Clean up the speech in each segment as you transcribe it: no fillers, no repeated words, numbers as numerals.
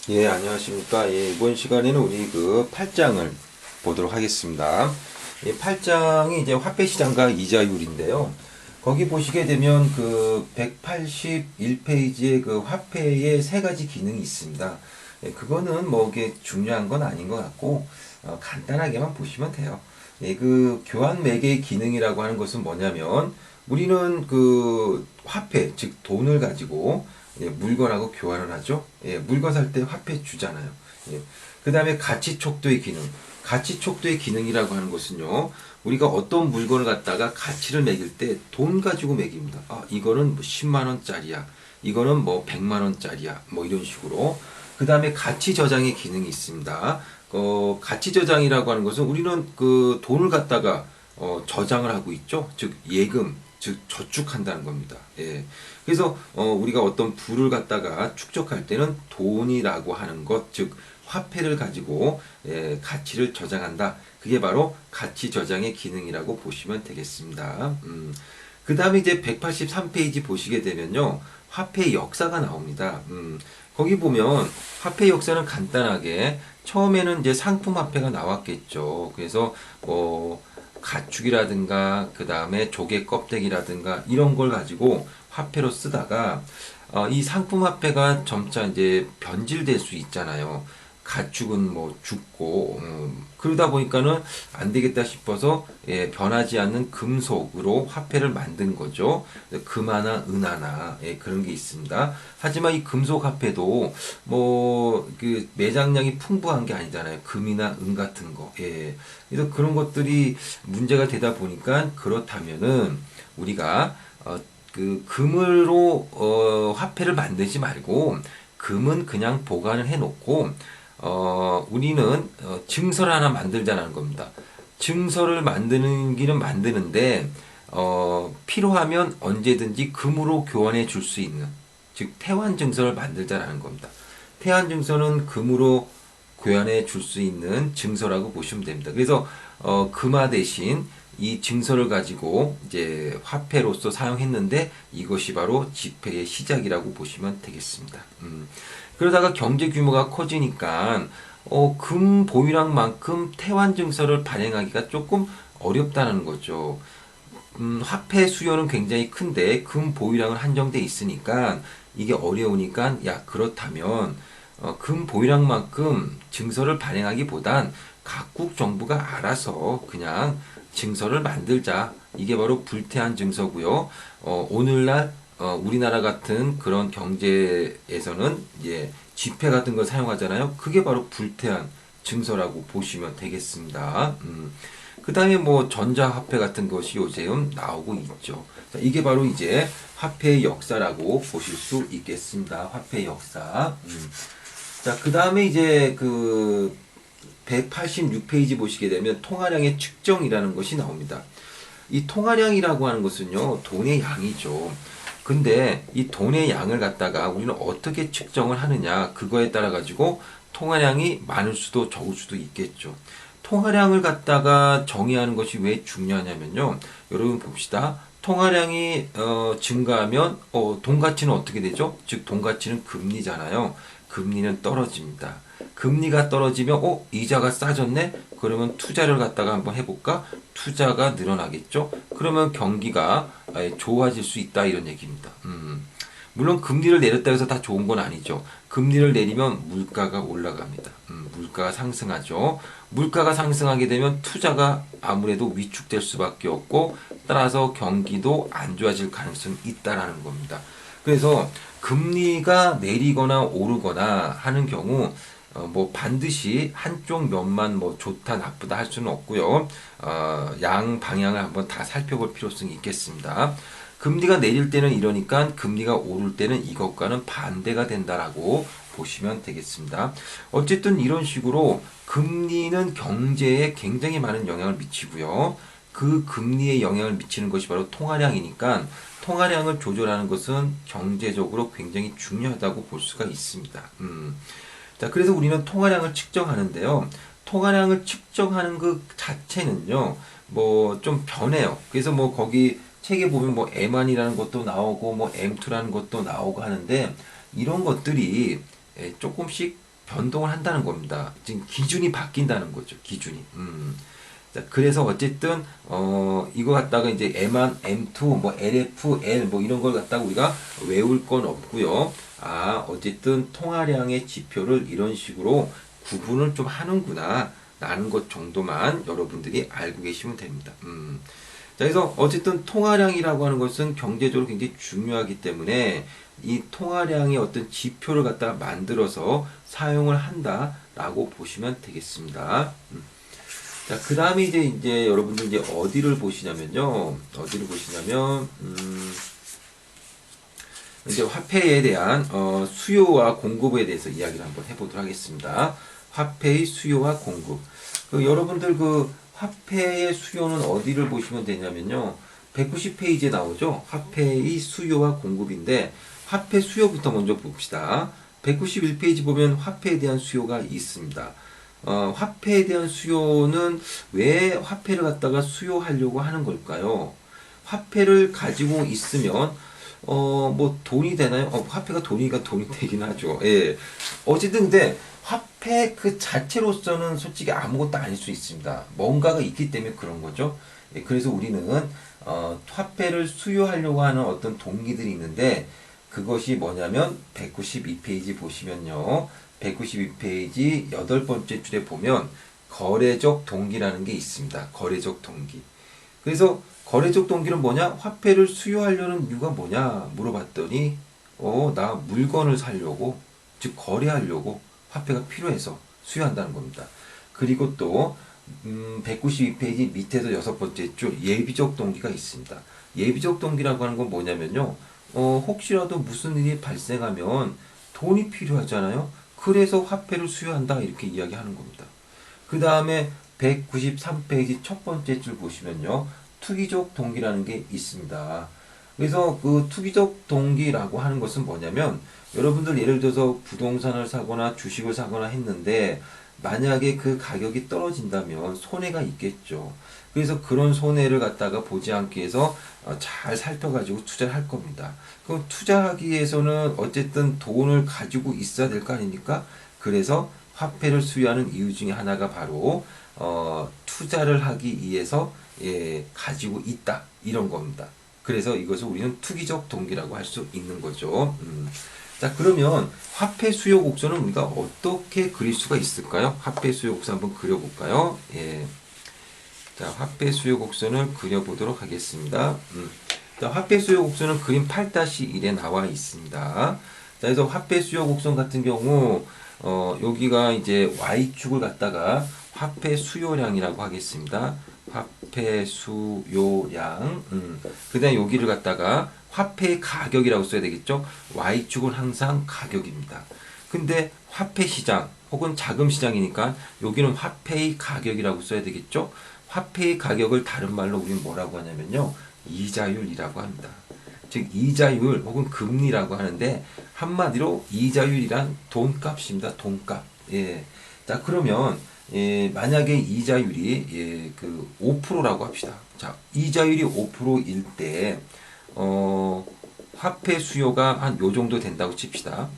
예, 안녕하십니까. 예, 이번 시간에는 우리 그 8장을 보도록 하겠습니다. 예, 8장이 이제 화폐 시장과 이자율인데요. 거기 보시게 되면 그 181페이지에 그 화폐의 세 가지 기능이 있습니다. 예, 그거는 뭐 이게 중요한 건 아닌 것 같고, 간단하게만 보시면 돼요. 예, 그 교환 매개의 기능이라고 하는 것은 뭐냐면, 우리는 그 화폐, 즉 돈을 가지고 예, 물건하고 교환을 하죠. 예, 물건 살 때 화폐 주잖아요. 예. 그 다음에 가치 촉도의 기능. 가치 촉도의 기능이라고 하는 것은요, 우리가 어떤 물건을 갖다가 가치를 매길 때 돈 가지고 매깁니다. 아, 이거는 뭐 10만 원짜리야. 이거는 뭐 100만 원짜리야. 뭐 이런 식으로. 그 다음에 가치 저장의 기능이 있습니다. 가치 저장이라고 하는 것은 우리는 그 돈을 갖다가 저장을 하고 있죠. 즉 예금, 즉 저축한다는 겁니다. 예. 그래서 우리가 어떤 부를 갖다가 축적할 때는 돈이라고 하는 것, 즉 화폐를 가지고 가치를 저장한다. 그게 바로 가치 저장의 기능이라고 보시면 되겠습니다. 그 다음에 이제 183페이지 보시게 되면요. 화폐의 역사가 나옵니다. 거기 보면 화폐 역사는 간단하게 처음에는 이제 상품 화폐가 나왔겠죠. 그래서 뭐 가축이라든가 그 다음에 조개 껍데기라든가 이런 걸 가지고 화폐로 쓰다가 이 상품 화폐가 점차 이제 변질될 수 있잖아요. 가축은 뭐 죽고 그러다 보니까는 안 되겠다 싶어서 변하지 않는 금속으로 화폐를 만든 거죠. 금하나 은하나 그런 게 있습니다. 하지만 이 금속 화폐도 뭐 그 매장량이 풍부한 게 아니잖아요. 금이나 은 같은 거. 예. 그래서 그런 것들이 문제가 되다 보니까 그렇다면은 우리가 그 금으로 화폐를 만들지 말고 금은 그냥 보관을 해놓고 우리는 증서를 하나 만들자는 겁니다. 증서를 만드는 기는 만드는데 필요하면 언제든지 금으로 교환해 줄 수 있는, 즉 태환 증서를 만들자라는 겁니다. 태환 증서는 금으로 교환해 줄 수 있는 증서라고 보시면 됩니다. 그래서 금화 대신 이 증서를 가지고 이제 화폐로서 사용했는데 이것이 바로 지폐의 시작이라고 보시면 되겠습니다. 그러다가 경제 규모가 커지니까 금 보유량만큼 태환 증서를 발행하기가 조금 어렵다는 거죠. 화폐 수요는 굉장히 큰데 금 보유량은 한정돼 있으니까 이게 어려우니까 야 그렇다면 금 보유량만큼 증서를 발행하기보단 각국 정부가 알아서 그냥 증서를 만들자. 이게 바로 불태한 증서고요. 오늘날 우리나라 같은 그런 경제에서는 이제 지폐 같은 걸 사용하잖아요. 그게 바로 불태한 증서라고 보시면 되겠습니다. 그 다음에 뭐 전자화폐 같은 것이 요즘 나오고 있죠. 자, 이게 바로 이제 화폐의 역사라고 보실 수 있겠습니다. 화폐의 역사. 자, 그 다음에 이제 그 186페이지 보시게 되면 통화량의 측정이라는 것이 나옵니다. 이 통화량이라고 하는 것은요, 돈의 양이죠. 근데 이 돈의 양을 갖다가 우리는 어떻게 측정을 하느냐, 그거에 따라 가지고 통화량이 많을 수도 적을 수도 있겠죠. 통화량을 갖다가 정의하는 것이 왜 중요하냐면요. 여러분 봅시다. 통화량이 증가하면 돈 가치는 어떻게 되죠? 즉 돈 가치는 금리잖아요. 금리는 떨어집니다. 금리가 떨어지면 이자가 싸졌네? 그러면 투자를 갖다가 한번 해볼까? 투자가 늘어나겠죠? 그러면 경기가 좋아질 수 있다 이런 얘기입니다. 물론 금리를 내렸다 해서 다 좋은 건 아니죠. 금리를 내리면 물가가 올라갑니다. 물가가 상승하죠. 물가가 상승하게 되면 투자가 아무래도 위축될 수밖에 없고 따라서 경기도 안 좋아질 가능성이 있다라는 겁니다. 그래서 금리가 내리거나 오르거나 하는 경우 뭐 반드시 한쪽 면만 뭐 좋다 나쁘다 할 수는 없고요. 양 방향을 한번 다 살펴볼 필요성이 있겠습니다. 금리가 내릴 때는 이러니까 금리가 오를 때는 이것과는 반대가 된다라고 보시면 되겠습니다. 어쨌든 이런 식으로 금리는 경제에 굉장히 많은 영향을 미치고요. 그 금리에 영향을 미치는 것이 바로 통화량이니까 통화량을 조절하는 것은 경제적으로 굉장히 중요하다고 볼 수가 있습니다. 자, 그래서 우리는 통화량을 측정하는데요. 통화량을 측정하는 그 자체는요, 뭐 좀 변해요. 그래서 뭐 거기 책에 보면 뭐 M1이라는 것도 나오고 뭐 M2라는 것도 나오고 하는데 이런 것들이 조금씩 변동을 한다는 겁니다. 지금 기준이 바뀐다는 거죠. 기준이. 자, 그래서 어쨌든 이거 갖다가 이제 M1, M2, 뭐 LF, L 뭐 이런 걸 갖다가 우리가 외울 건 없고요. 아, 어쨌든 통화량의 지표를 이런 식으로 구분을 좀 하는구나 라는 것 정도만 여러분들이 알고 계시면 됩니다. 자, 그래서 어쨌든 통화량이라고 하는 것은 경제적으로 굉장히 중요하기 때문에 이 통화량의 어떤 지표를 갖다가 만들어서 사용을 한다라고 보시면 되겠습니다. 자, 그 다음에 이제 여러분들 이제 어디를 보시냐면요. 이제 화폐에 대한 수요와 공급에 대해서 이야기를 한번 해보도록 하겠습니다. 화폐의 수요와 공급. 여러분들 화폐의 수요는 어디를 보시면 되냐면요. 190페이지에 나오죠. 화폐의 수요와 공급인데 화폐 수요부터 먼저 봅시다. 191페이지 보면 화폐에 대한 수요가 있습니다. 화폐에 대한 수요는 왜 화폐를 갖다가 수요하려고 하는 걸까요? 화폐를 가지고 있으면 뭐 돈이 되나요? 화폐가 돈이니까 돈이 되긴 하죠. 예. 어쨌든 근데 화폐 그 자체로서는 솔직히 아무것도 아닐 수 있습니다. 뭔가가 있기 때문에 그런 거죠. 예. 그래서 우리는 화폐를 수요하려고 하는 어떤 동기들이 있는데 그것이 뭐냐면 192페이지 보시면요. 192페이지 8번째 줄에 보면 거래적 동기라는 게 있습니다. 거래적 동기. 그래서 거래적 동기는 뭐냐? 화폐를 수요하려는 이유가 뭐냐? 물어봤더니 나 물건을 사려고, 즉 거래하려고 화폐가 필요해서 수요한다는 겁니다. 그리고 또 192페이지 밑에서 6번째 줄 예비적 동기가 있습니다. 예비적 동기라고 하는 건 뭐냐면요. 혹시라도 무슨 일이 발생하면 돈이 필요하잖아요. 그래서 화폐를 수요한다 이렇게 이야기하는 겁니다. 그 다음에 193페이지 첫 번째 줄 보시면요. 투기적 동기라는 게 있습니다. 그래서 그 투기적 동기라고 하는 것은 뭐냐면 여러분들 예를 들어서 부동산을 사거나 주식을 사거나 했는데 만약에 그 가격이 떨어진다면 손해가 있겠죠. 그래서 그런 손해를 갖다가 보지 않기 위해서 잘 살펴가지고 투자를 할 겁니다. 그럼 투자하기 위해서는 어쨌든 돈을 가지고 있어야 될 거 아닙니까? 그래서 화폐를 수요하는 이유 중에 하나가 바로 투자를 하기 위해서 가지고 있다 이런 겁니다. 그래서 이것을 우리는 투기적 동기라고 할 수 있는 거죠. 자, 그러면 화폐 수요 곡선은 우리가 어떻게 그릴 수가 있을까요? 화폐 수요 곡선 한번 그려볼까요? 예. 자, 화폐 수요 곡선을 그려보도록 하겠습니다. 자, 화폐 수요 곡선은 그림 8-1에 나와 있습니다. 자, 그래서 화폐 수요 곡선 같은 경우 여기가 이제 Y축을 갖다가 화폐 수요량이라고 하겠습니다. 화폐 수요량. 그 다음에 여기를 갖다가 화폐의 가격이라고 써야 되겠죠. Y축은 항상 가격입니다. 근데 화폐 시장 혹은 자금 시장이니까 여기는 화폐의 가격이라고 써야 되겠죠. 화폐의 가격을 다른 말로 우리는 뭐라고 하냐면요. 이자율이라고 합니다. 즉 이자율 혹은 금리라고 하는데 한마디로 이자율이란 돈값입니다. 돈값. 예. 자, 그러면 만약에 이자율이 그 5%라고 합시다. 자, 이자율이 5%일 때 화폐 수요가 한 요 정도 된다고 칩시다.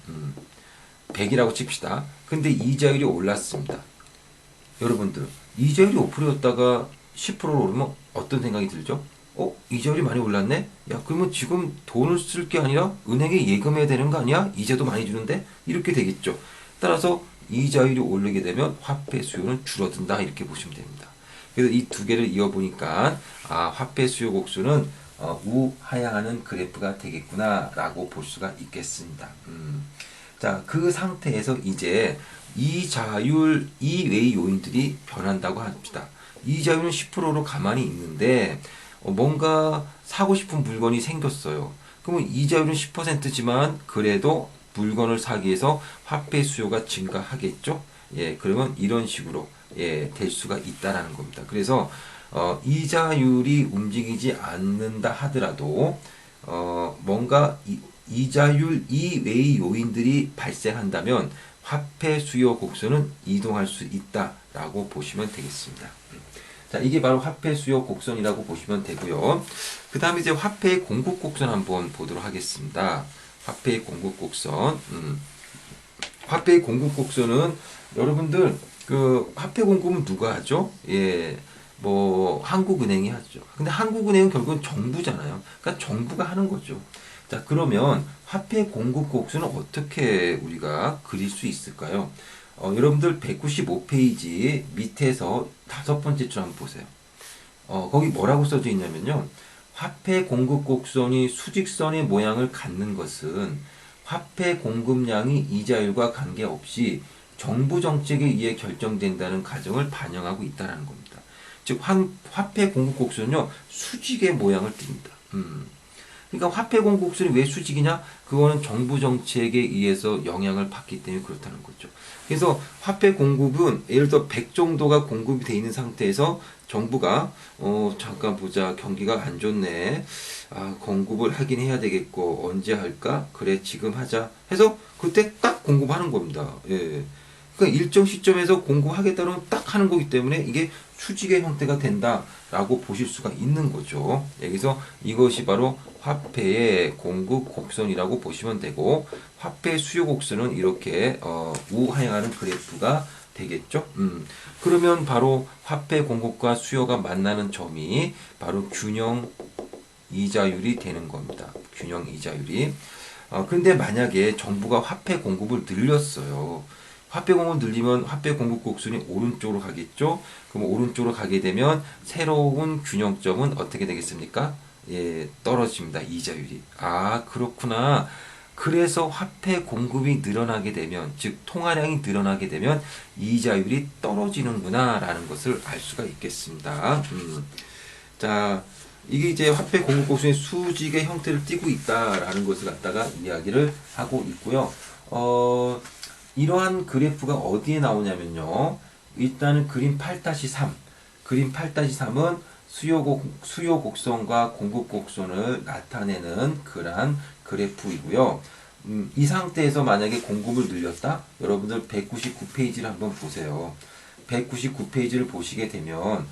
100이라고 칩시다. 근데 이자율이 올랐습니다. 여러분들, 이자율이 5%였다가 10%로 오르면 어떤 생각이 들죠? 이자율이 많이 올랐네? 야, 그러면 지금 돈을 쓸 게 아니라 은행에 예금해야 되는 거 아니야? 이자도 많이 주는데? 이렇게 되겠죠. 따라서 이자율이 오르게 되면 화폐 수요는 줄어든다. 이렇게 보시면 됩니다. 그래서 이 두 개를 이어보니까, 화폐 수요 곡선은 우하향하는 그래프가 되겠구나. 라고 볼 수가 있겠습니다. 자, 그 상태에서 이제 이자율 이외의 요인들이 변한다고 합시다. 이자율은 10%로 가만히 있는데 뭔가 사고 싶은 물건이 생겼어요. 그러면 이자율은 10%지만 그래도 물건을 사기 위해서 화폐 수요가 증가하겠죠. 예, 그러면 이런 식으로 될 수가 있다라는 겁니다. 그래서 이자율이 움직이지 않는다 하더라도 뭔가 이자율 이외의 요인들이 발생한다면 화폐 수요 곡선은 이동할 수 있다라고 보시면 되겠습니다. 자, 이게 바로 화폐 수요 곡선이라고 보시면 되고요. 그 다음에 이제 화폐의 공급 곡선 한번 보도록 하겠습니다. 화폐의 공급 곡선. 화폐의 공급 곡선은 여러분들 그 화폐 공급은 누가 하죠? 예. 뭐 한국은행이 하죠. 근데 한국은행은 결국은 정부잖아요. 그러니까 정부가 하는 거죠. 자, 그러면 화폐 공급 곡선은 어떻게 우리가 그릴 수 있을까요? 여러분들 195페이지 밑에서 다섯 번째 줄 한번 보세요. 거기 뭐라고 써져 있냐면요. 화폐 공급 곡선이 수직선의 모양을 갖는 것은 화폐 공급량이 이자율과 관계없이 정부 정책에 의해 결정된다는 가정을 반영하고 있다는 겁니다. 즉, 화폐 공급 곡선은요, 수직의 모양을 띱니다. 그러니까 화폐 공급 곡선이 왜 수직이냐? 그거는 정부 정책에 의해서 영향을 받기 때문에 그렇다는 거죠. 그래서 화폐 공급은 예를 들어 100 정도가 공급이 돼 있는 상태에서 정부가 잠깐 보자, 경기가 안 좋네, 공급을 하긴 해야 되겠고 언제 할까? 그래, 지금 하자 해서 그때 딱 공급하는 겁니다. 예. 그러니까 일정 시점에서 공급하겠다는 딱 하는 거기 때문에 이게 수직의 형태가 된다라고 보실 수가 있는 거죠. 여기서 이것이 바로 화폐의 공급 곡선이라고 보시면 되고, 화폐 수요 곡선은 이렇게 우하향하는 그래프가 되겠죠. 그러면 바로 화폐 공급과 수요가 만나는 점이 바로 균형 이자율이 되는 겁니다. 균형 이자율이. 그런데 만약에 정부가 화폐 공급을 늘렸어요. 화폐 공급 늘리면 화폐 공급 곡선이 오른쪽으로 가겠죠. 그럼 오른쪽으로 가게 되면 새로운 균형점은 어떻게 되겠습니까? 예, 떨어집니다. 이자율이. 그렇구나. 그래서 화폐 공급이 늘어나게 되면, 즉 통화량이 늘어나게 되면 이자율이 떨어지는구나 라는 것을 알 수가 있겠습니다. 자, 이게 이제 화폐 공급 곡선의 수직의 형태를 띠고 있다라는 것을 갖다가 이야기를 하고 있고요. 이러한 그래프가 어디에 나오냐면요. 일단은 그림 8-3. 그림 8-3은 수요 곡선과 공급 곡선을 나타내는 그러한 그래프이고요. 이 상태에서 만약에 공급을 늘렸다? 여러분들 199페이지를 한번 보세요. 199페이지를 보시게 되면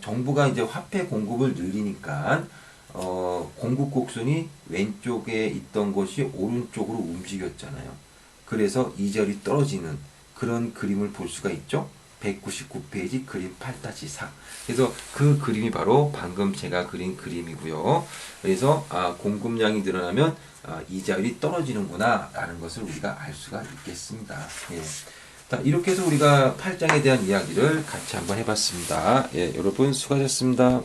정부가 이제 화폐 공급을 늘리니까 공급 곡선이 왼쪽에 있던 것이 오른쪽으로 움직였잖아요. 그래서 이자율이 떨어지는 그런 그림을 볼 수가 있죠. 199페이지 그림 8-4. 그래서 그 그림이 바로 방금 제가 그린 그림이고요. 그래서 공급량이 늘어나면 이자율이 떨어지는구나 라는 것을 우리가 알 수가 있겠습니다. 예. 자, 이렇게 해서 우리가 8장에 대한 이야기를 같이 한번 해봤습니다. 예, 여러분 수고하셨습니다.